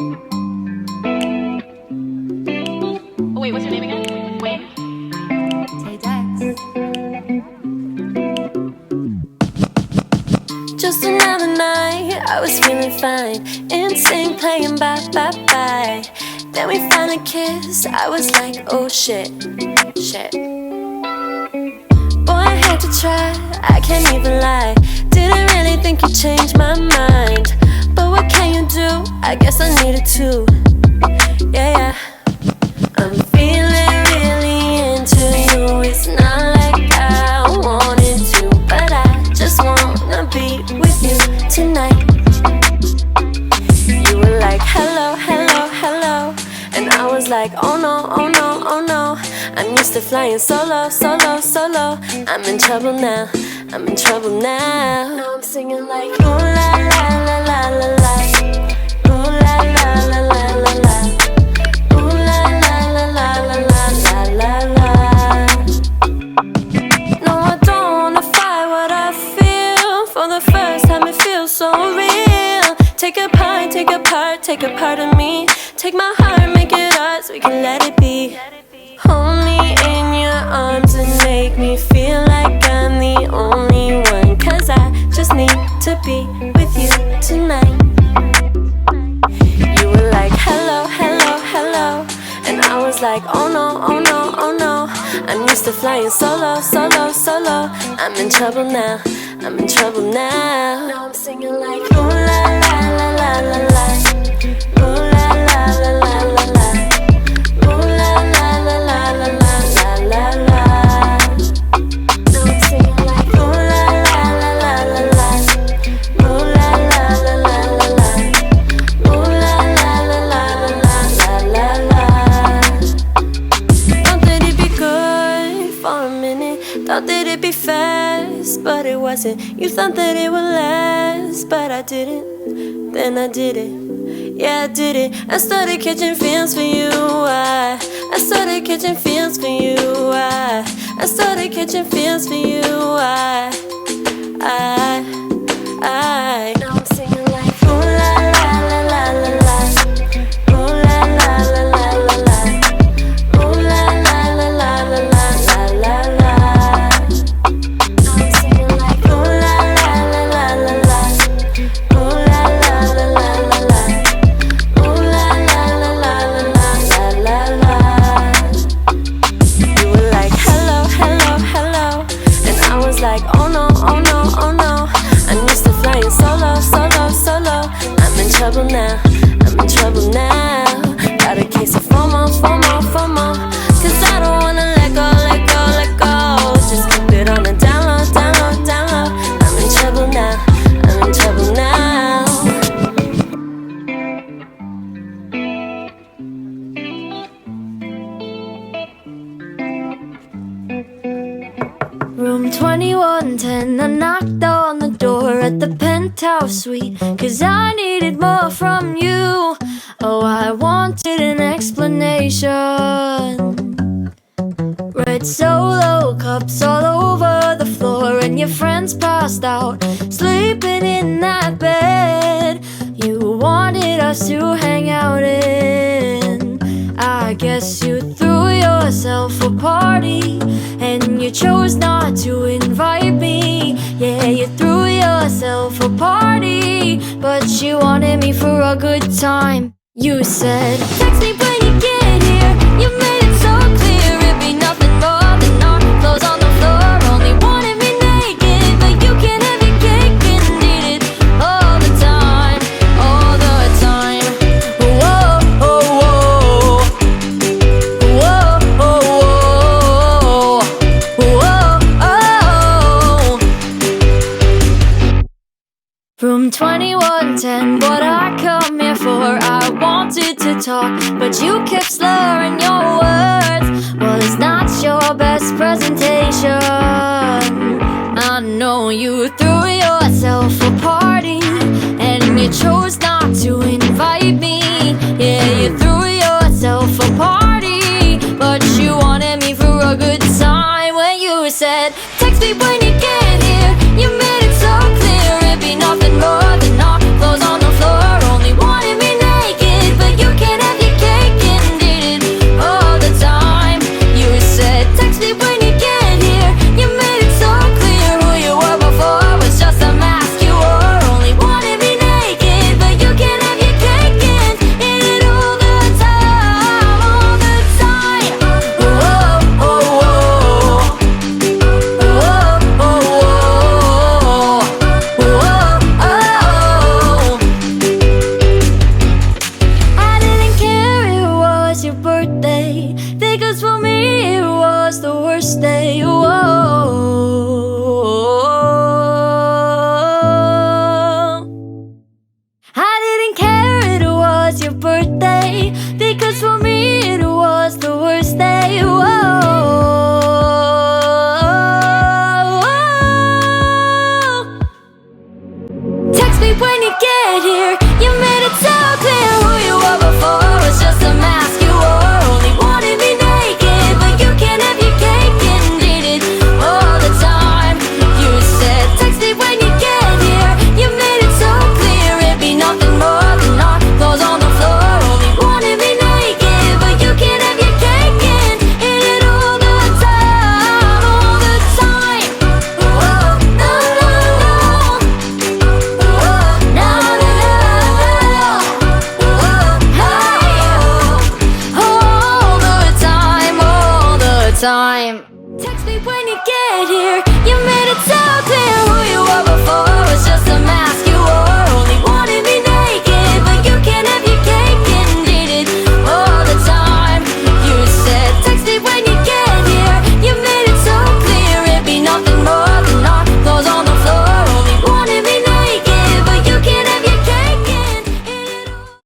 Oh wait, what's your name again? Wayne? Hey Dex. Just another night, I was feeling fine. Insane playing bye bye bye. Then we finally kissed, I was like, oh shit, shit. Boy, I had to try, I can't even lie. Didn't really think you'd change my mind, but what can you do? I guess I needed to. Yeah, yeah. I'm feeling really into you. It's not like I wanted to, but I just wanna be with you tonight. You were like, hello, hello, hello, and I was like, oh no, oh no, oh no. I'm used to flying solo, solo, solo. I'm in trouble now, I'm in trouble now. Now I'm singing like, ooh la la la la la la. Ooh la la la la la la. Ooh la la la la la la la la. No, I don't wanna fight what I feel. For the first time it feels so real. Take a part, take a part, take a part of me. Take my heart, make it ours, we can let it be. Hold me in your arms and make me feel like I'm the only one. Cause I just need to be with you tonight. You were like, hello, hello, hello, and I was like, oh no, oh no, oh no. I'm used to flying solo, solo, solo. I'm in trouble now, I'm in trouble now. Now I'm singing like, ooh la la la la la la. Ooh la la la la la la. Ooh la la la la la la la la. Now I'm singing like, ooh la la la la la la. Ooh la la la la la la. Ooh la la la la la la la la. Thought that it'd be good for a minute. Thought that it'd be fast, but it wasn't. You thought that it would last, but I didn't. Then I did it. Yeah, I did it. I started catching feels for you. I started catching feels for you. I started catching feels for you. Now I'm singing like, ooh la la la la la la. Ooh la la la la la la. Ooh la la la la la la la la. Now I'm singing like, ooh la la la la la la. Ooh la la la la la la. Ooh la la la la la la la la. You were like, hello, hello, hello, and I was like, oh no, oh no, oh no. I'm used to flying solo, solo, solo. I'm in trouble now, I'm in trouble now. Got a case of FOMO, FOMO, FOMO. Cause I don't wanna let go, let go, let go. Just keep it on the down low, down low, down low. I'm in trouble now, I'm in trouble now. Room 2110, I knocked on the door at the penthouse suite. Cause I needed more from you. Oh, I wanted an explanation. Red Solo cups all over the floor, and your friends passed out, sleeping in that bed you wanted us to hang out in. I guess you threw yourself a party, and you chose not to invite me. Yeah, you threw yourself a party, but you wanted me for a good time. You said, text me when you get here. You made it so clear it'd be nothing more than our clothes on the floor. Only wanted me naked, but you can't have your cake and eat it all the time, all the time. Whoa, whoa, whoa. Whoa, whoa, whoa. Whoa, oh. Room 2110, what I come here for. I wanted to talk, but you kept slurring your words. Was not your best presentation. I know you threw yourself a party, and you chose not to invite me. Yeah, you threw yourself a party, but you wanted me for a good time. When you said, text me when you get here. You made it so clear it'd be nothing more than our clothes on the floor. Only wanted me naked, time.